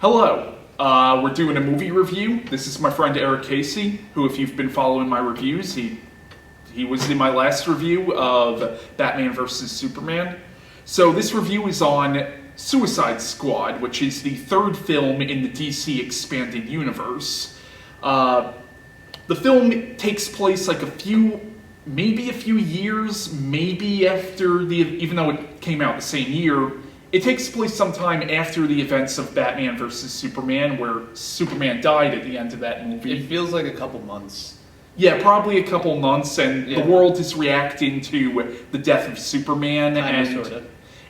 Hello, we're doing a movie review. This is my friend Eric Casey, who, if you've been following my reviews, he was in my last review of Batman vs. Superman. So this review is on Suicide Squad, which is the third film in the DC Expanded Universe. The film takes place like maybe a few years, maybe after even though it came out the same year, it takes place sometime after the events of Batman vs. Superman, where Superman died at the end of that movie. It feels like a couple months. Yeah, probably a couple months, and the world is reacting to the death of Superman.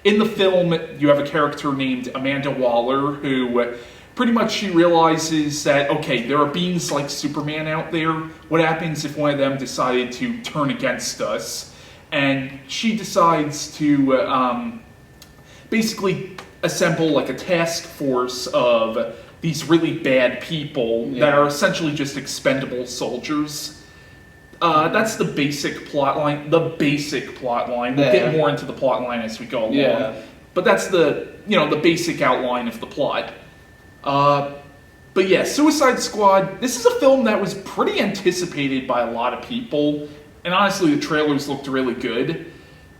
In the film, you have a character named Amanda Waller, who pretty much she realizes that, okay, there are beings like Superman out there. What happens if one of them decided to turn against us? And she decides to basically assemble like a task force of these really bad people that are essentially just expendable soldiers. That's the basic plot line. We'll get more into the plot line as we go along. Yeah. But that's the basic outline of the plot. But yeah, Suicide Squad, this is a film that was pretty anticipated by a lot of people, and honestly the trailers looked really good.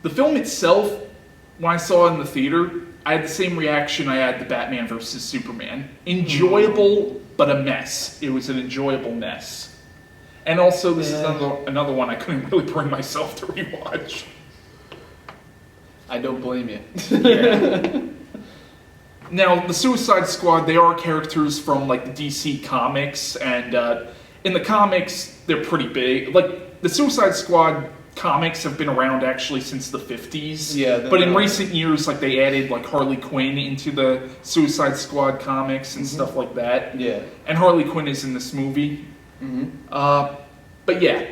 The film itself, when I saw it in the theater, I had the same reaction I had to Batman vs. Superman. Enjoyable, but a mess. It was an enjoyable mess. And also, this is another one I couldn't really bring myself to rewatch. I don't blame you. Yeah. Now, the Suicide Squad, they are characters from like the DC comics, and in the comics, they're pretty big. Like, the Suicide Squad comics have been around actually since the 50s. Yeah. But in recent years, like, they added like Harley Quinn into the Suicide Squad comics and stuff like that. Yeah. And Harley Quinn is in this movie. But yeah,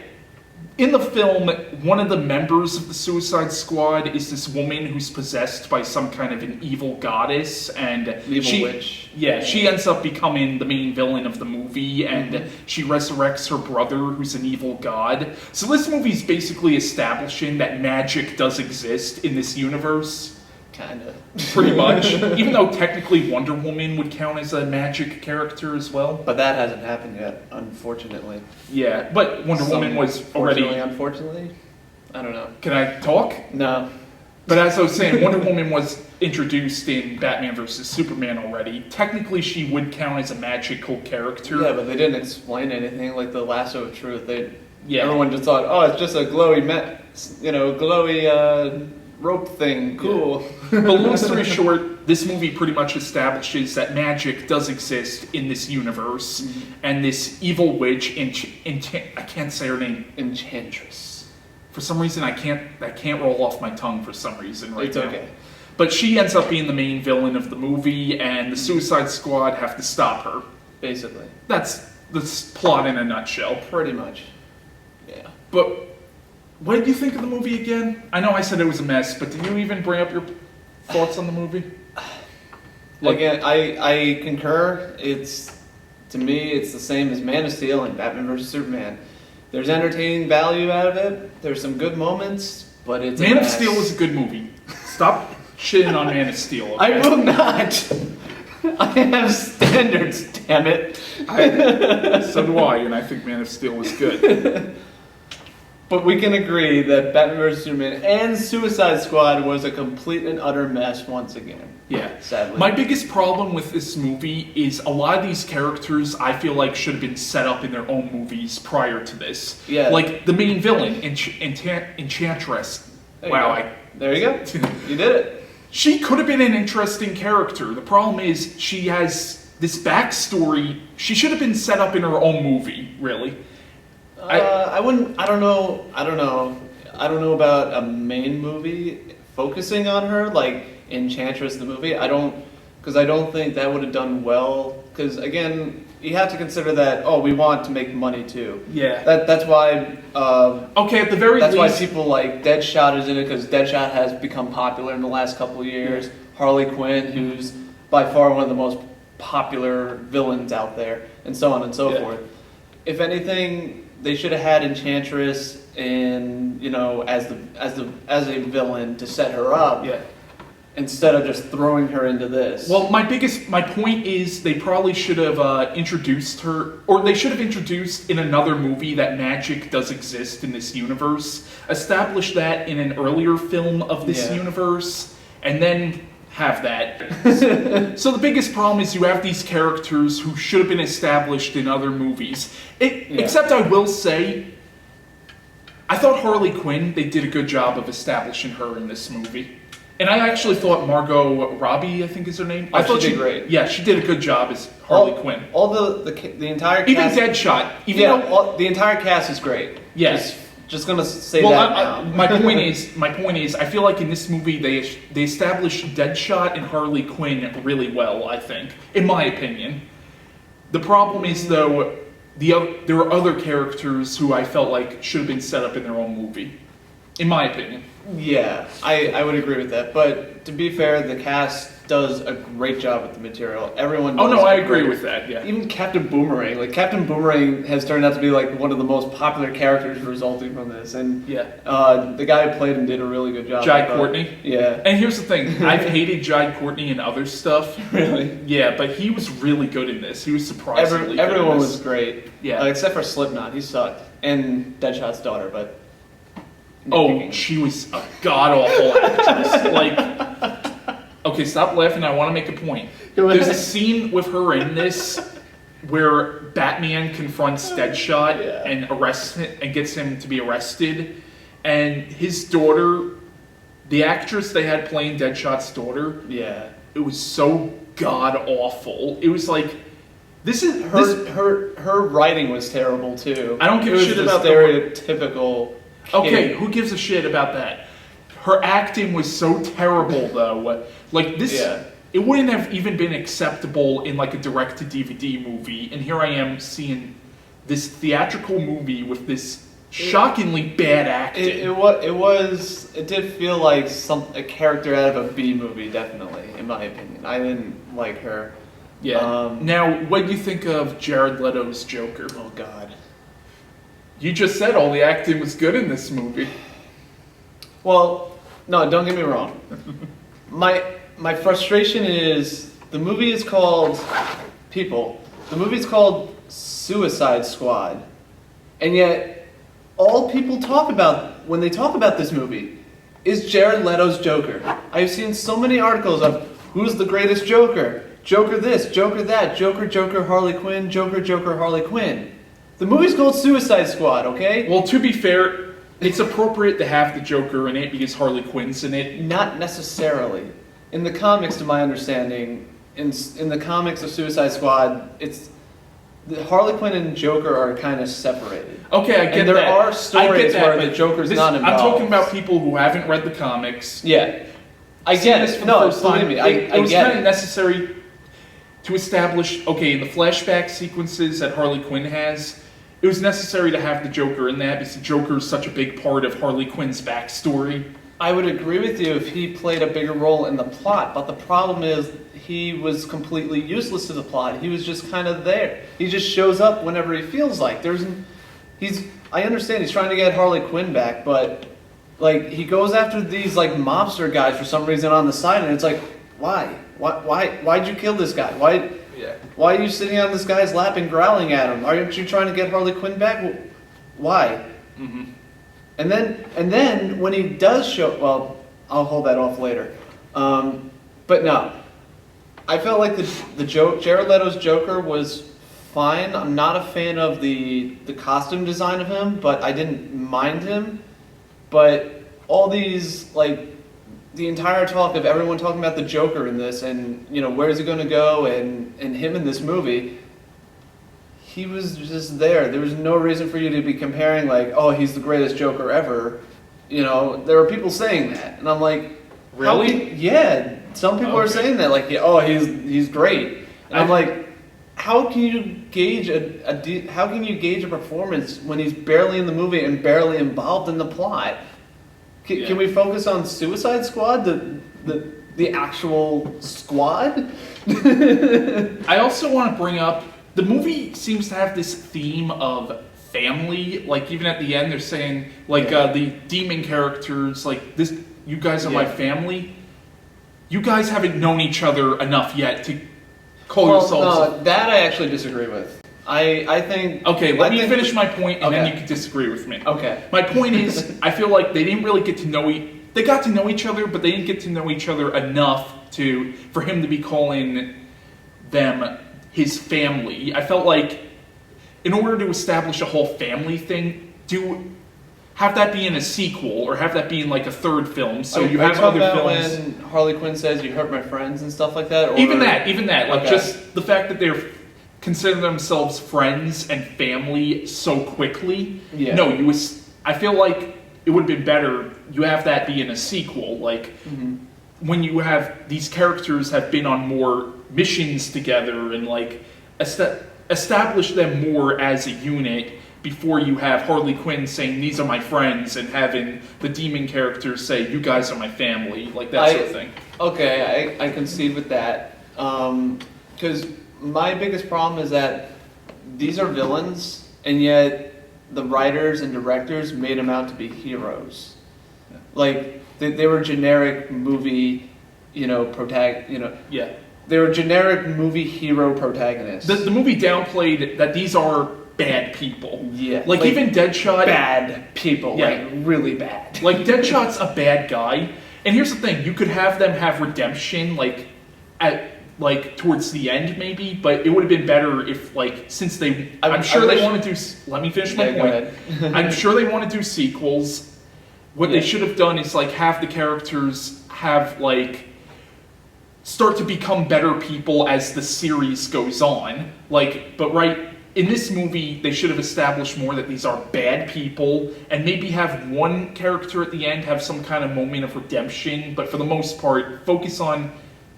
in the film, one of the members of the Suicide Squad is this woman who's possessed by some kind of an evil goddess, and witch. Yeah, she ends up becoming the main villain of the movie, and she resurrects her brother, who's an evil god. So this movie's basically establishing that magic does exist in this universe. Kinda. Pretty much. Even though technically Wonder Woman would count as a magic character as well. But that hasn't happened yet, unfortunately. Yeah, but Wonder Woman was already... Unfortunately? I don't know. Can I talk? No. But as I was saying, Wonder Woman was introduced in Batman vs. Superman already. Technically, she would count as a magical character. Yeah, but they didn't explain anything like the Lasso of Truth. Everyone just thought, oh, it's just a glowy rope thing, cool. But long story short, this movie pretty much establishes that magic does exist in this universe, and this evil witch, I can't say her name, Enchantress. For some reason, I can't roll off my tongue for some reason right now. It's okay. But she ends up being the main villain of the movie, and the Suicide Squad have to stop her. Basically. That's the plot in a nutshell. Pretty much. Yeah. But what did you think of the movie again? I know I said it was a mess, but did you even bring up your thoughts on the movie? Again, I concur. To me, it's the same as Man of Steel and Batman vs. Superman. There's entertaining value out of it. There's some good moments, but it's Man of Steel is a good movie. Stop shitting on Man of Steel. Okay? I will not. I have standards, damn it. So do I, and I think Man of Steel is good. But we can agree that Batman vs. Superman and Suicide Squad was a complete and utter mess once again. Yeah. Sadly. My biggest problem with this movie is a lot of these characters I feel like should have been set up in their own movies prior to this. Yeah. Like the main villain, Enchantress. There you go. You did it. She could have been an interesting character. The problem is she has this backstory. She should have been set up in her own movie, really. I don't know about a main movie focusing on her, like Enchantress the movie. Because I don't think that would have done well. Because again, you have to consider that, we want to make money too. Yeah. That's why. Okay, at the very least. That's why people like Deadshot is in it, because Deadshot has become popular in the last couple of years. Yeah. Harley Quinn, who's by far one of the most popular villains out there, and so on and so forth. If anything, they should have had Enchantress as a villain to set her up. Yeah. instead of just throwing her into this. Well, my point is they probably should have introduced her, or they should have introduced in another movie that magic does exist in this universe, establish that in an earlier film of this universe, and then have that. So the biggest problem is you have these characters who should have been established in other movies. Except I will say, I thought Harley Quinn, they did a good job of establishing her in this movie. And I actually thought Margo Robbie, I think is her name. I thought she did great. Yeah, she did a good job as Harley Quinn. All the entire cast, even Deadshot. The entire cast is great. Yes. Just gonna say that. My point is, I feel like in this movie they established Deadshot and Harley Quinn really well. I think, in my opinion, the problem is though there are other characters who I felt like should have been set up in their own movie, in my opinion. Yeah, I would agree with that. But to be fair, the cast does a great job with the material. Everyone does. Oh no, I agree with that. Yeah. Even Captain Boomerang. Like Captain Boomerang has turned out to be like one of the most popular characters resulting from this. And the guy who played him did a really good job. Jai Courtney. Yeah. And here's the thing, I've hated Jai Courtney in other stuff. Really? Yeah, but he was really good in this. He was surprisingly good. Everyone was great. Yeah. Except for Slipknot, he sucked, and Deadshot's daughter, but. Oh, she was a god-awful actress. Okay, stop laughing. I want to make a point. There's a scene with her in this where Batman confronts Deadshot and arrests him and gets him to be arrested. And his daughter, the actress they had playing Deadshot's daughter, it was so god-awful. It was like, her writing was terrible, too. I don't give a shit about the stereotypical... Okay, who gives a shit about that? Her acting was so terrible, though. Like, this, it wouldn't have even been acceptable in, like, a direct-to-DVD movie. And here I am seeing this theatrical movie with this shockingly bad acting. It did feel like a character out of a B movie, definitely, in my opinion. I didn't like her. Yeah. Now, what do you think of Jared Leto's Joker? Oh, God. You just said all the acting was good in this movie. Well, no, don't get me wrong. My frustration is the movie is called Suicide Squad. And yet all people talk about when they talk about this movie is Jared Leto's Joker. I've seen so many articles of who's the greatest Joker? Joker this, Joker that, Joker, Harley Quinn, Joker, Harley Quinn. The movie's called Suicide Squad, okay? Well, to be fair, it's appropriate to have the Joker in it because Harley Quinn's in it. Not necessarily. In the comics, to my understanding, in the comics of Suicide Squad, the Harley Quinn and Joker are kind of separated. Okay, I get that. And there are stories where the Joker's not involved. I'm talking about people who haven't read the comics. Yeah. I get it. No, believe me, it was kind of necessary to establish, okay, in the flashback sequences that Harley Quinn has, it was necessary to have the Joker in that because the Joker is such a big part of Harley Quinn's backstory. I would agree with you if he played a bigger role in the plot, but the problem is he was completely useless to the plot. He was just kind of there. He just shows up whenever he feels like. I understand he's trying to get Harley Quinn back, but like he goes after these like mobster guys for some reason on the side, and it's like, why? Why'd you kill this guy? Why are you sitting on this guy's lap and growling at him? Aren't you trying to get Harley Quinn back? Why? Mm-hmm. And then when he does show, well, I'll hold that off later. But no, I felt like Jared Leto's Joker was fine. I'm not a fan of the costume design of him, but I didn't mind him. But all these like the entire talk of everyone talking about the Joker in this, and where's he going to go, and him in this movie. He was just there. There was no reason for you to be comparing like, oh, he's the greatest Joker ever. There were people saying that, and I'm like, really? Yeah, some people are saying that, like, oh, he's great. And I'm like, how can you gauge a performance when he's barely in the movie and barely involved in the plot? Can we focus on Suicide Squad, the actual squad? I also want to bring up. The movie seems to have this theme of family. Like, even at the end, they're saying, like, the demon characters, like, this, you guys are my family. you guys haven't known each other enough yet to call yourselves... No, that I actually disagree with. I think... Okay, let me finish my point, and then you can disagree with me. Okay. My point is, I feel like they didn't really get to know... They got to know each other, but they didn't get to know each other enough for him to be calling them his family. I felt like, in order to establish a whole family thing, have that be in a sequel, or have that be in like a third film, so you have other films... when Harley Quinn says, "You hurt my friends," and stuff like that? Or... Even that. Like, just the fact that they're considering themselves friends and family so quickly. Yeah. No, I feel like it would have been better, you have that be in a sequel, like, when you have these characters have been on more missions together, and like, establish them more as a unit, before you have Harley Quinn saying, "These are my friends," and having the demon characters say, "You guys are my family," like that sort of thing. Okay, I concede with that. Because my biggest problem is that these are villains, and yet the writers and directors made them out to be heroes. Yeah. Like, they were generic movie, They were generic movie hero protagonists. The movie downplayed that these are bad people. Yeah. Like even Deadshot... Bad people. Yeah. Like, really bad. Like, Deadshot's a bad guy. And here's the thing. You could have them have redemption, towards the end, maybe. But it would have been better if, since they... I'm sure they want to do... Let me finish my point. I'm sure they want to do sequels. What they should have done is, have the characters have, start to become better people as the series goes on. In this movie, they should have established more that these are bad people, and maybe have one character at the end have some kind of moment of redemption, but for the most part, focus on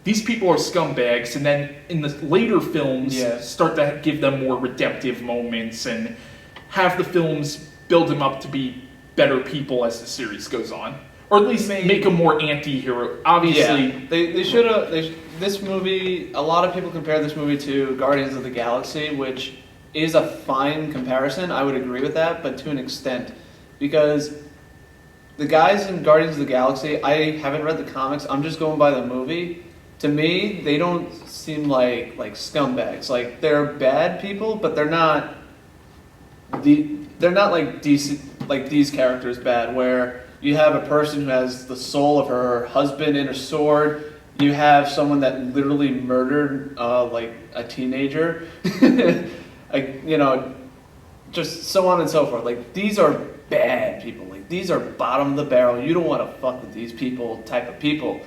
these people are scumbags, and then in the later films, start to give them more redemptive moments, and have the films build them up to be better people as the series goes on. Or at least make them more anti-hero. Obviously... Yeah, they should have... This movie, a lot of people compare this movie to Guardians of the Galaxy, which... is a fine comparison, I would agree with that, but to an extent. Because the guys in Guardians of the Galaxy, I haven't read the comics, I'm just going by the movie. To me, they don't seem like scumbags. Like, they're bad people, but they're not like these characters bad, where you have a person who has the soul of her husband in a sword, you have someone that literally murdered a teenager. Just so on and so forth. These are bad people. These are bottom of the barrel. You don't want to fuck with these people, type of people.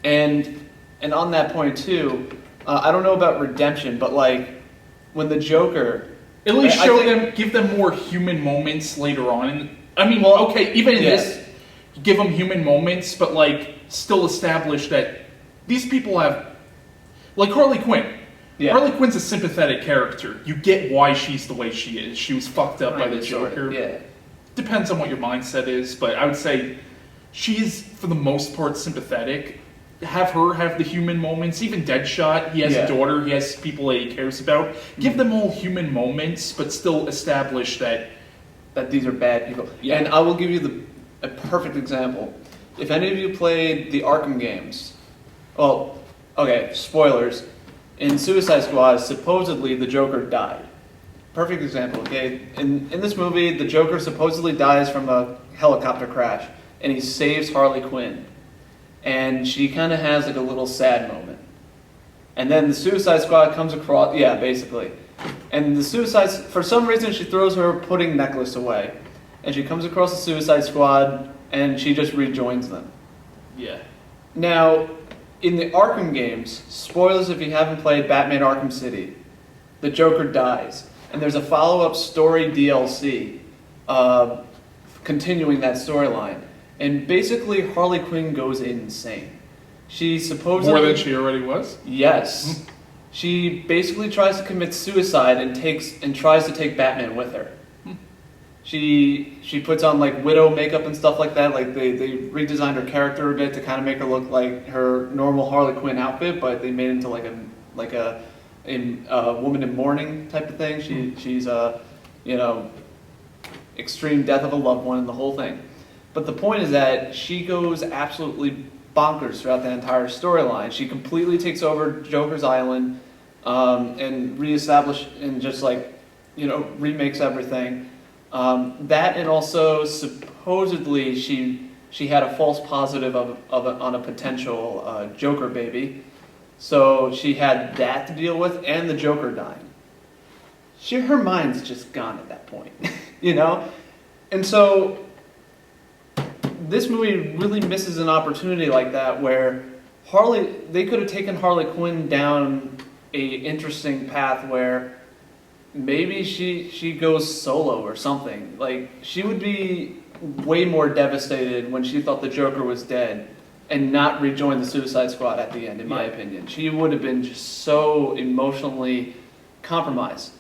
And on that point too, I don't know about redemption, but when the Joker, at least give them more human moments later on. Even in this, give them human moments, but still establish that these people have, Harley Quinn. Yeah. Harley Quinn's a sympathetic character. You get why she's the way she is. She was fucked up by the Joker. Yeah. Depends on what your mindset is, but I would say she's, for the most part, sympathetic. Have her have the human moments. Even Deadshot, he has a daughter, he has people that he cares about. Give them all human moments, but still establish that these are bad people. Yeah. And I will give you a perfect example. If any of you played the Arkham games, spoilers. In Suicide Squad, supposedly the Joker died. Perfect example, okay? In this movie, the Joker supposedly dies from a helicopter crash, and he saves Harley Quinn. And she kind of has a little sad moment. And then the Suicide Squad comes across, basically. And for some reason, she throws her pudding necklace away. And she comes across the Suicide Squad, and she just rejoins them. Yeah. Now... in the Arkham games, spoilers if you haven't played Batman Arkham City, the Joker dies. And there's a follow-up story DLC continuing that storyline. And basically, Harley Quinn goes insane. She supposedly... more than she already was? Yes. She basically tries to commit suicide and tries to take Batman with her. She puts on widow makeup and stuff like that. They redesigned her character a bit to kind of make her look like her normal Harley Quinn outfit, but they made it into a woman in mourning type of thing. She's extreme death of a loved one and the whole thing. But the point is that she goes absolutely bonkers throughout the entire storyline. She completely takes over Joker's Island and reestablishes and just remakes everything. That, and also supposedly she had a false positive on a potential Joker baby. So she had that to deal with, and the Joker dying. Her mind's just gone at that point, And so this movie really misses an opportunity like that, where they could have taken Harley Quinn down a interesting path where maybe she goes solo or something. Like, she would be way more devastated when she thought the Joker was dead and not rejoin the Suicide Squad at the end, in my opinion. She would have been just so emotionally compromised.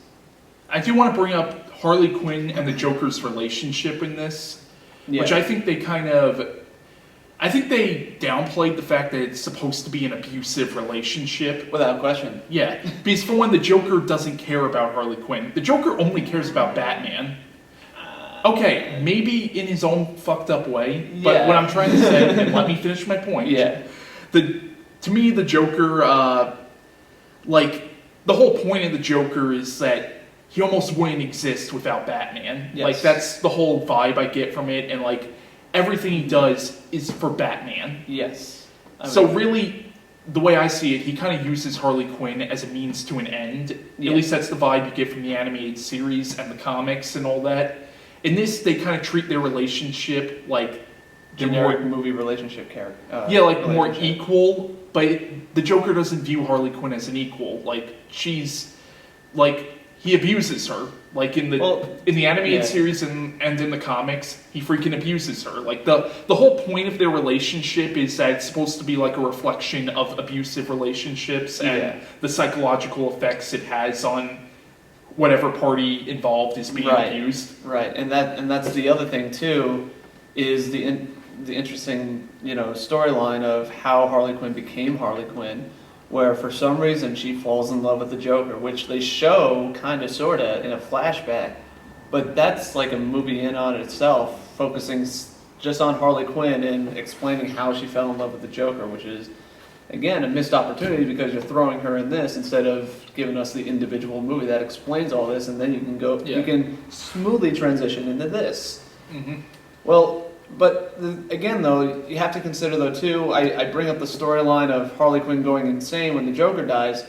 I do want to bring up Harley Quinn and the Joker's relationship in this, which I think they downplayed the fact that it's supposed to be an abusive relationship. Without question. Yeah, because for one, the Joker doesn't care about Harley Quinn. The Joker only cares about Batman. Okay, maybe in his own fucked up way, but what I'm trying to say, and let me finish my point. To me, the Joker, the whole point of the Joker is that he almost wouldn't exist without Batman. Yes. Like, that's the whole vibe I get from it, and everything he does is for Batman. Yes. So really, the way I see it, he kind of uses Harley Quinn as a means to an end. At least that's the vibe you get from the animated series and the comics and all that. In this, they kind of treat their relationship like generic movie relationship character. More equal. But the Joker doesn't view Harley Quinn as an equal. He abuses her. In the animated series and in the comics, he freaking abuses her. The whole point of their relationship is that it's supposed to be a reflection of abusive relationships and the psychological effects it has on whatever party involved is being abused. Right, and that's the other thing too, is the interesting storyline of how Harley Quinn became Harley Quinn, where for some reason she falls in love with the Joker, which they show kind of sorta in a flashback, but that's like a movie in on itself, focusing just on Harley Quinn and explaining how she fell in love with the Joker, which is, again, a missed opportunity because you're throwing her in this instead of giving us the individual movie that explains all this, and then you can smoothly transition into this. Mm-hmm. Well, but again, though, you have to consider, though, too, I bring up the storyline of Harley Quinn going insane when the Joker dies.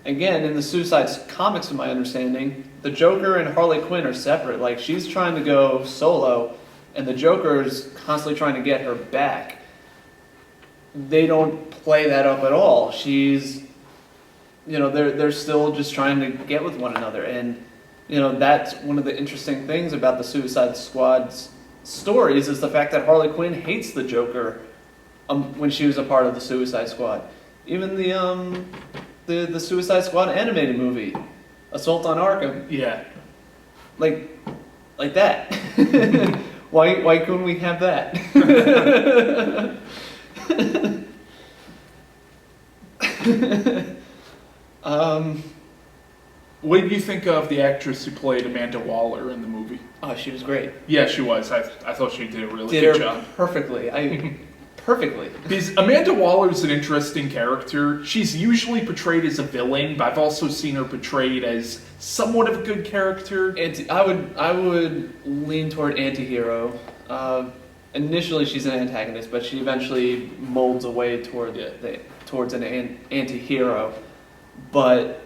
Again, in the Suicide comics, to my understanding, the Joker and Harley Quinn are separate. She's trying to go solo, and the Joker is constantly trying to get her back. They don't play that up at all. She's, they're still just trying to get with one another. And, that's one of the interesting things about the Suicide Squad's stories, is the fact that Harley Quinn hates the Joker when she was a part of the Suicide Squad. Even the Suicide Squad animated movie, Assault on Arkham. Yeah. Like that. Why couldn't we have that? What did you think of the actress who played Amanda Waller in the movie? Oh, she was great. Yeah, she was. I thought she did a really good job. Perfectly. Perfectly. Because Amanda Waller is an interesting character. She's usually portrayed as a villain, but I've also seen her portrayed as somewhat of a good character. I would lean toward anti-hero. Initially, she's an antagonist, but she eventually molds away towards an anti-hero. But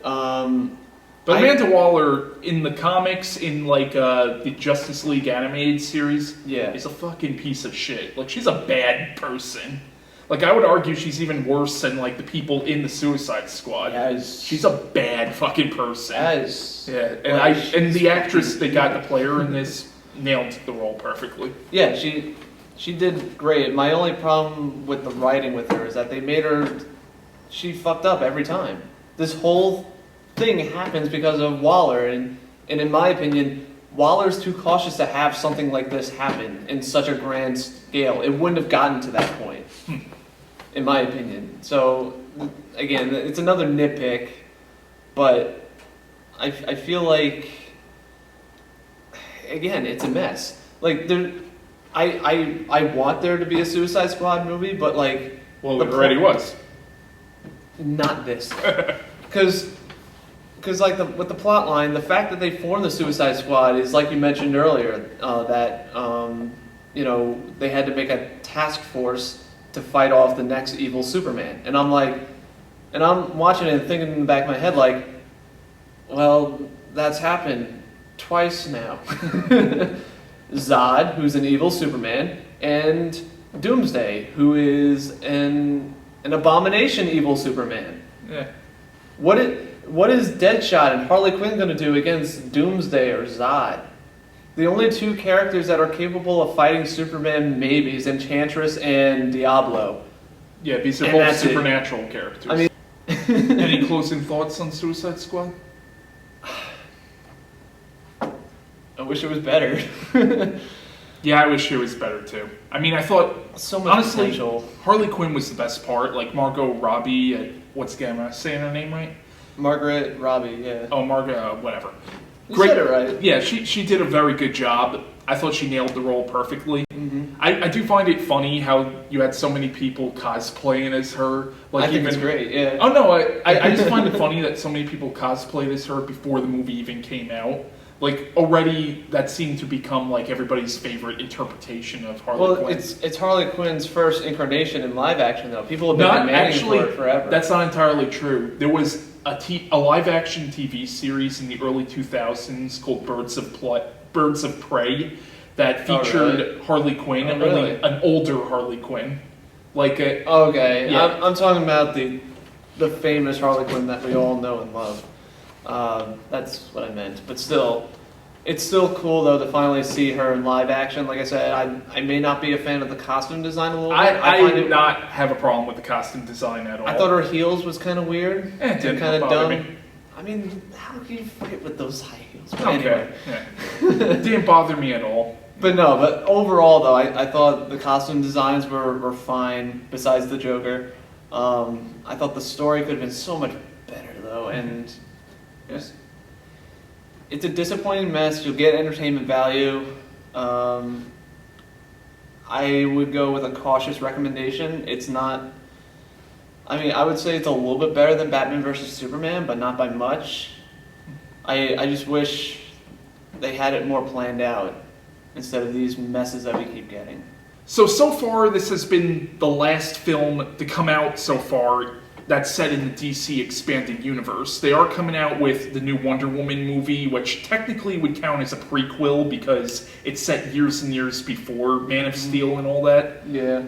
Amanda Waller in the comics, in the Justice League animated series, is a fucking piece of shit. She's a bad person. I would argue she's even worse than the people in the Suicide Squad. She's a bad fucking person. And the actress they got to play her in this nailed the role perfectly. Yeah, she did great. My only problem with the writing with her is that they made her, she fucked up every time. This whole thing happens because of Waller, and in my opinion, Waller's too cautious to have something like this happen in such a grand scale. It wouldn't have gotten to that point, in my opinion. So, again, it's another nitpick, but I feel like, again, it's a mess. I want there to be a Suicide Squad movie, but Well, it already was. Not this. Because like with the plot line, the fact that they formed the Suicide Squad is like you mentioned earlier, that they had to make a task force to fight off the next evil Superman. And I'm watching it and thinking in the back of my head like, well, that's happened twice now. Zod, who's an evil Superman, and Doomsday, who is an abomination evil Superman. Yeah. What is Deadshot and Harley Quinn going to do against Doomsday or Zod? The only two characters that are capable of fighting Superman maybe is Enchantress and Diablo. Yeah, these are both supernatural characters. I mean, any closing thoughts on Suicide Squad? I wish it was better. Yeah, I wish it was better too. I mean, I thought so much honestly, potential. Harley Quinn was the best part. Like Margo Robbie, am I saying her name right? Margaret Robbie, yeah. Oh, Margo, whatever. You said it right. Yeah, she did a very good job. I thought she nailed the role perfectly. Mm-hmm. I do find it funny how you had so many people cosplaying as her. Like I think it's great, yeah. Oh no, I just find it funny that so many people cosplayed as her before the movie even came out. Like already, that seemed to become like everybody's favorite interpretation of Harley Quinn. Well, it's Harley Quinn's first incarnation in live action, though. People have been demanding for it forever. That's not entirely true. There was a live action TV series in the early 2000s called Birds of Prey that featured Harley Quinn, only an older Harley Quinn. Okay, yeah. I'm talking about the famous Harley Quinn that we all know and love. That's what I meant. But still, it's still cool though to finally see her in live action. Like I said, I may not be a fan of the costume design a little bit. I do not have a problem with the costume design at all. I thought her heels was kind of weird and kind of dumb. Me. I mean, how can you fit with those high heels? But okay. Anyway. Yeah. Didn't bother me at all. But overall though, I thought the costume designs were fine. Besides the Joker, I thought the story could have been so much better though, and it's a disappointing mess. You'll get entertainment value. I would go with a cautious recommendation. It's not. I mean, I would say it's a little bit better than Batman vs Superman, but not by much. I just wish they had it more planned out instead of these messes that we keep getting. So far, this has been the last film to come out so far that's set in the DC expanded universe. They are coming out with the new Wonder Woman movie, which technically would count as a prequel because it's set years and years before Man of Steel and all that. Yeah.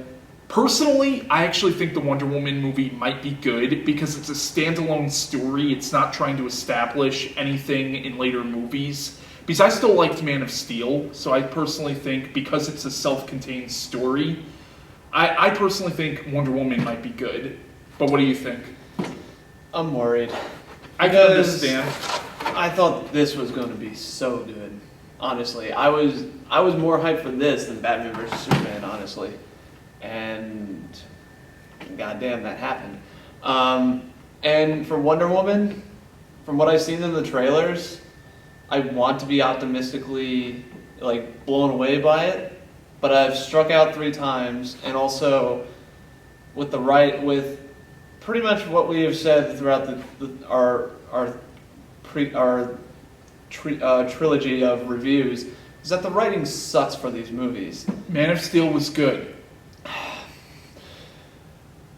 Personally, I actually think the Wonder Woman movie might be good because it's a standalone story. It's not trying to establish anything in later movies. Because I still liked Man of Steel, so I personally think because it's a self-contained story, I personally think Wonder Woman might be good. But what do you think? I'm worried. I can understand. I thought this was going to be so good. Honestly, I was more hyped for this than Batman vs Superman. Honestly, and goddamn, that happened. And for Wonder Woman, from what I've seen in the trailers, I want to be optimistically blown away by it. But I've struck out 3 times, and also with pretty much what we have said throughout our trilogy of reviews is that the writing sucks for these movies. Man of Steel was good.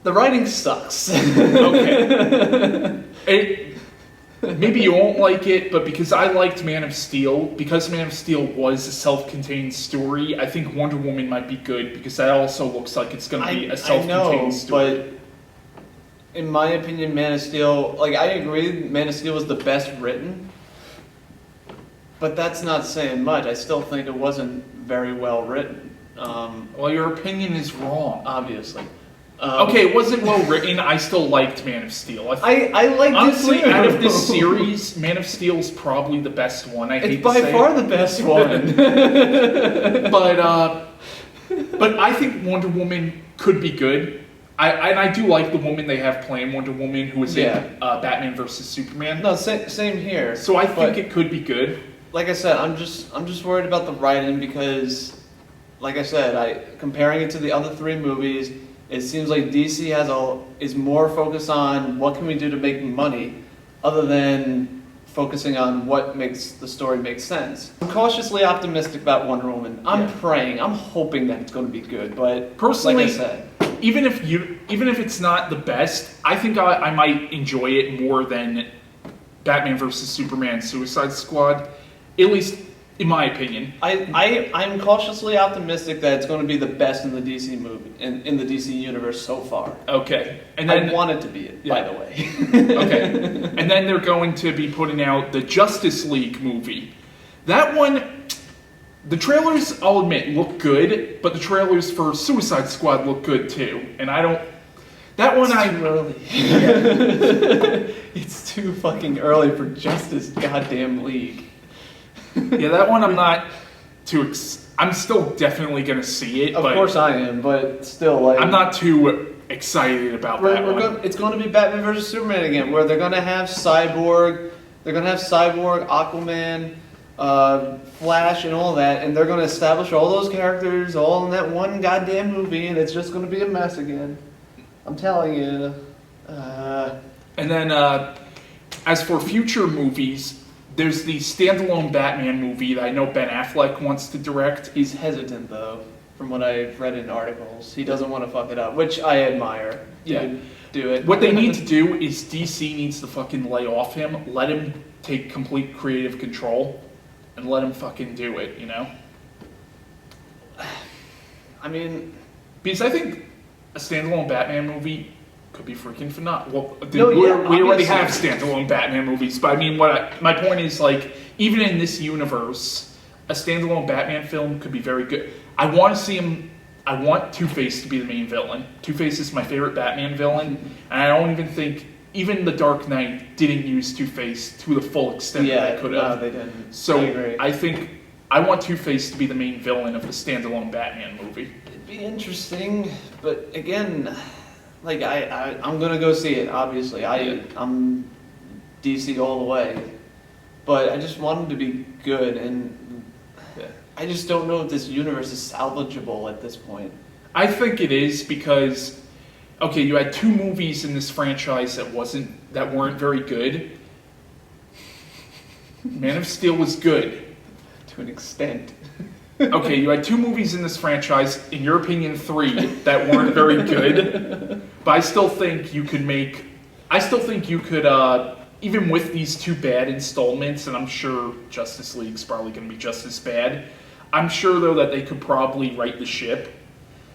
The writing sucks. Okay. Maybe you won't like it, but because I liked Man of Steel, because Man of Steel was a self-contained story, I think Wonder Woman might be good because that also looks like it's going to be a self-contained story. But in my opinion, Man of Steel, I agree, Man of Steel was the best written, but that's not saying much. I still think it wasn't very well written. Well, your opinion is wrong. Obviously. Okay, it wasn't well written. I still liked Man of Steel. I liked honestly, it too. Out of this series, Man of Steel is probably the best one. It's by far the best one. But I think Wonder Woman could be good. I do like the woman they have playing Wonder Woman, who is in Batman vs Superman. No, same here. So I think it could be good. Like I said, I'm just worried about the writing because, like I said, comparing it to the other 3 movies, It seems like DC is more focused on what can we do to make money, other than focusing on what makes the story make sense. I'm cautiously optimistic about Wonder Woman. I'm praying, I'm hoping that it's going to be good, but personally, like I said, even if it's not the best, I think I might enjoy it more than Batman vs Superman Suicide Squad, at least in my opinion. I'm cautiously optimistic that it's going to be the best in the DC movie, in the DC universe so far. Okay. And then, I want it to be it, by the way. Okay. And then they're going to be putting out the Justice League movie. That one, the trailers, I'll admit, look good, but the trailers for Suicide Squad look good too. And I don't... That one it's too early. It's too fucking early for Justice goddamn League. Yeah, that one I'm not too... I'm still definitely going to see it. Of course I am, but still, like... I'm not too excited about that one. It's going to be Batman vs. Superman again, where they're going to have Cyborg, Aquaman, Flash, and all that, and they're going to establish all those characters all in that one goddamn movie, and it's just going to be a mess again. I'm telling you. And then, as for future movies... There's the standalone Batman movie that I know Ben Affleck wants to direct. He's hesitant, though, from what I've read in articles. He doesn't want to fuck it up, which I admire. Yeah. Do it. What they need to do is DC needs to fucking lay off him, let him take complete creative control, and let him fucking do it, you know? I mean... Because I think a standalone Batman movie... could be freaking phenomenal. Well, we already have standalone Batman movies, but I mean, my point is, like, even in this universe, a standalone Batman film could be very good. I want to see him. I want Two-Face to be the main villain. Two-Face is my favorite Batman villain, and I don't even think even The Dark Knight didn't use Two-Face to the full extent that they could have. No, they didn't. So I think I want Two-Face to be the main villain of the standalone Batman movie. It'd be interesting, but again. Like, I'm going to go see it, obviously. I'm DC all the way. But I just want him to be good, and I just don't know if this universe is salvageable at this point. I think it is because, okay, you had two movies in this franchise that weren't very good. Man of Steel was good. To an extent. Okay, you had two movies in this franchise, in your opinion 3, that weren't very good. But I still think you could even with these two bad installments, and I'm sure Justice League's probably going to be just as bad, I'm sure, though, that they could probably right the ship.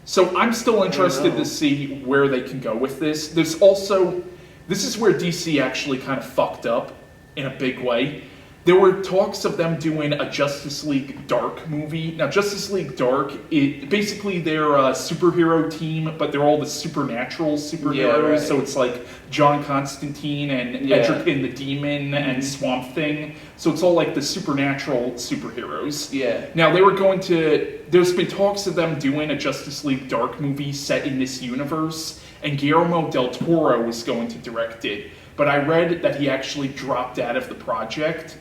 So I'm still interested to see where they can go with this. This is where DC actually kind of fucked up in a big way. There were talks of them doing a Justice League Dark movie. Now, Justice League Dark, basically they're a superhero team, but they're all the supernatural superheroes. Yeah, right. So it's like John Constantine and Etrigan the Demon and Swamp Thing. So it's all like the supernatural superheroes. Yeah. Now, there's been talks of them doing a Justice League Dark movie set in this universe, and Guillermo del Toro was going to direct it. But I read that he actually dropped out of the project.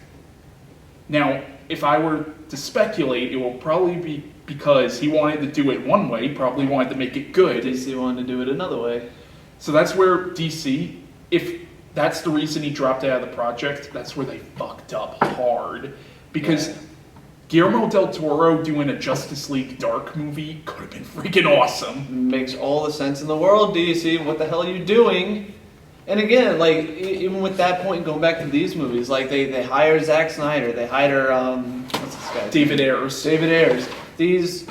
Now, if I were to speculate, it will probably be because he wanted to do it one way, probably wanted to make it good. DC wanted to do it another way. So that's where DC, if that's the reason he dropped out of the project, that's where they fucked up hard. Because Guillermo del Toro doing a Justice League Dark movie could have been freaking awesome. Makes all the sense in the world, DC. What the hell are you doing? And again, like, even with that point, going back to these movies, like, they hire Zack Snyder, they hire, what's this guy? David Ayers. These,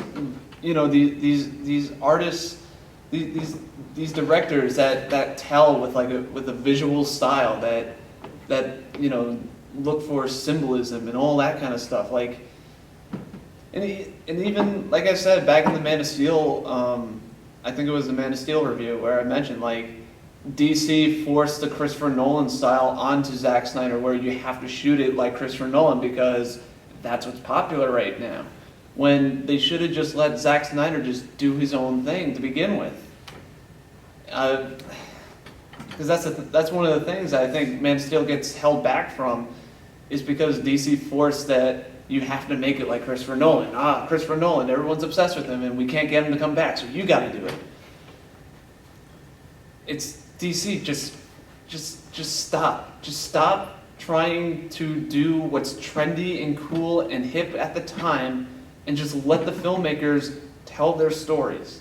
these artists, these directors that tell with a visual style that look for symbolism and all that kind of stuff. Like, and even, like I said, back in the Man of Steel, I think it was the Man of Steel review where I mentioned, like, DC forced the Christopher Nolan style onto Zack Snyder, where you have to shoot it like Christopher Nolan because that's what's popular right now. When they should have just let Zack Snyder just do his own thing to begin with. Because that's one of the things I think Man of Steel gets held back from, is because DC forced that you have to make it like Christopher Nolan. Christopher Nolan, everyone's obsessed with him, and we can't get him to come back, so you got to do it. it's DC. Just stop. Just stop trying to do what's trendy and cool and hip at the time, and just let the filmmakers tell their stories.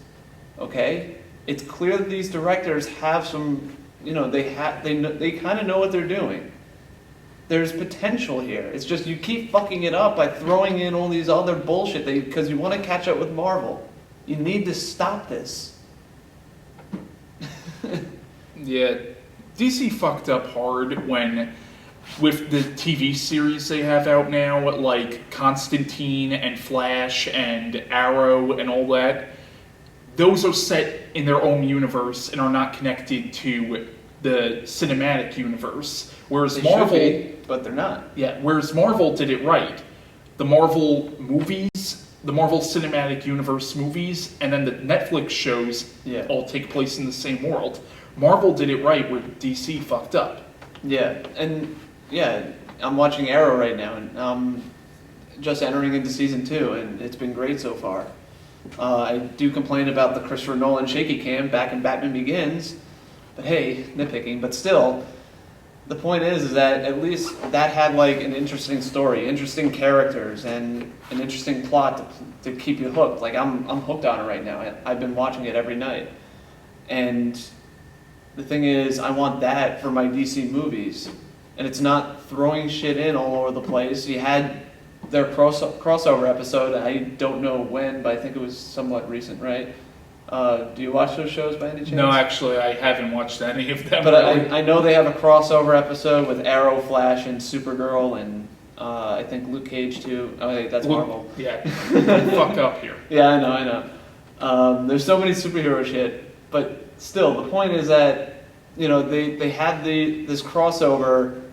Okay? It's clear that these directors have some, they kind of know what they're doing. There's potential here. It's just you keep fucking it up by throwing in all these other bullshit because you want to catch up with Marvel. You need to stop this. Yeah, DC fucked up hard with the TV series they have out now, like Constantine and Flash and Arrow and all that. Those are set in their own universe and are not connected to the cinematic universe. Whereas Marvel, should be, but they're not. Yeah, whereas Marvel did it right. The Marvel movies, the Marvel Cinematic Universe movies, and then the Netflix shows all take place in the same world. Marvel did it right where DC fucked up. Yeah, and I'm watching Arrow right now, and I'm just entering into season 2, and it's been great so far. I do complain about the Christopher Nolan shaky cam back in Batman Begins, but hey, nitpicking, but still, the point is that at least that had like an interesting story, interesting characters, and an interesting plot to keep you hooked. Like I'm hooked on it right now. I've been watching it every night. And the thing is, I want that for my DC movies. And it's not throwing shit in all over the place. You had their crossover episode, I don't know when, but I think it was somewhat recent, right? Do you watch those shows by any chance? No, actually, I haven't watched any of them. But really. I know they have a crossover episode with Arrow, Flash, and Supergirl, and I think Luke Cage too. Oh, wait, that's Marvel. Yeah, fuck up here. Yeah, I know. There's so many superhero shit, but still, the point is that they had this crossover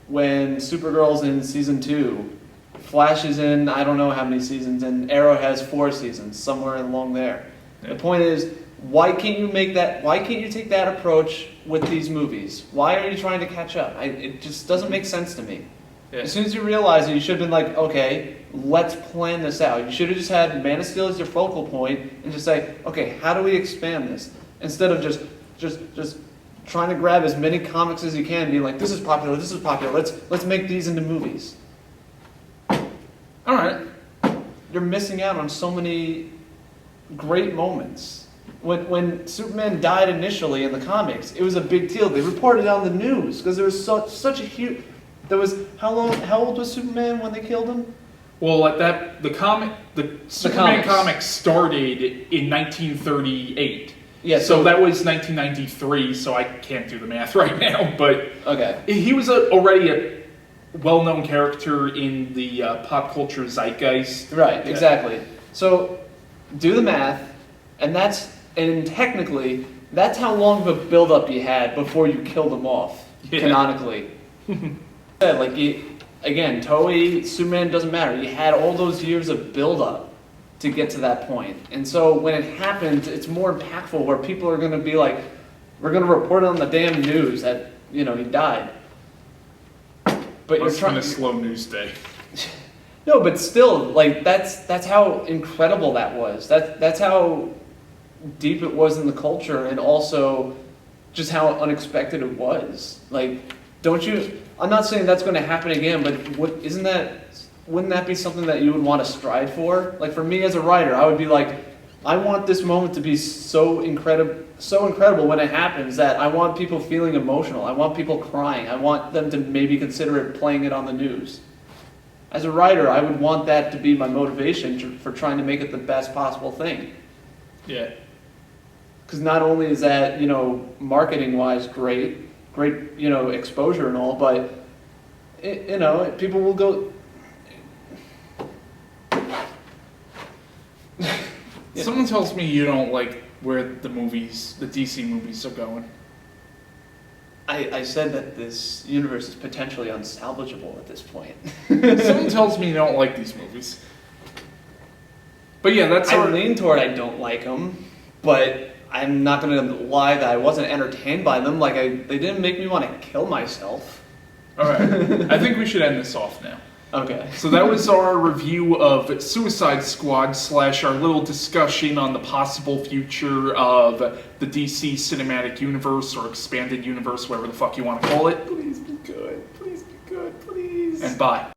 when Supergirl's in season 2, Flash is in I don't know how many seasons, and Arrow has 4 seasons, somewhere along there. The point is, why can't you take that approach with these movies? Why are you trying to catch up? It just doesn't make sense to me. Yeah. As soon as you realize it, you should have been like, okay, let's plan this out. You should have just had Man of Steel as your focal point and just say, okay, how do we expand this? Instead of just trying to grab as many comics as you can and be like, this is popular, let's make these into movies. Alright. You're missing out on so many great moments. When Superman died initially in the comics, it was a big deal. They reported it on the news because there was such a huge. There was how old was Superman when they killed him? Well, at that the Superman comics started in 1938. Yeah, so that was 1993. So I can't do the math right now, but okay, he was already a well-known character in the pop culture zeitgeist. Right, exactly. So do the math, and technically, that's how long of a build-up you had before you killed him off, canonically. Again, Toei, Superman, doesn't matter. You had all those years of build-up to get to that point. And so when it happens, it's more impactful where people are going to be like, we're going to report on the damn news that, he died. But it's been a slow news day. No, but still, that's how incredible that was. That's how deep it was in the culture, and also just how unexpected it was. Don't you? I'm not saying that's going to happen again, but wouldn't that be something that you would want to strive for? Like for me as a writer, I would be like, I want this moment to be so incredible when it happens that I want people feeling emotional. I want people crying. I want them to maybe consider it playing it on the news. As a writer, I would want that to be my motivation for trying to make it the best possible thing. Yeah. Because not only is that, marketing-wise great, exposure and all, but, people will go... Someone tells me you don't like where the DC movies are going. I said that this universe is potentially unsalvageable at this point. Someone tells me you don't like these movies. But yeah, I lean toward I don't like them, but I'm not going to lie that I wasn't entertained by them. They didn't make me want to kill myself. All right. I think we should end this off now. Okay. So that was our review of Suicide Squad / our little discussion on the possible future of the DC Cinematic Universe or Expanded Universe, whatever the fuck you want to call it. Please be good. Please be good. Please. And bye.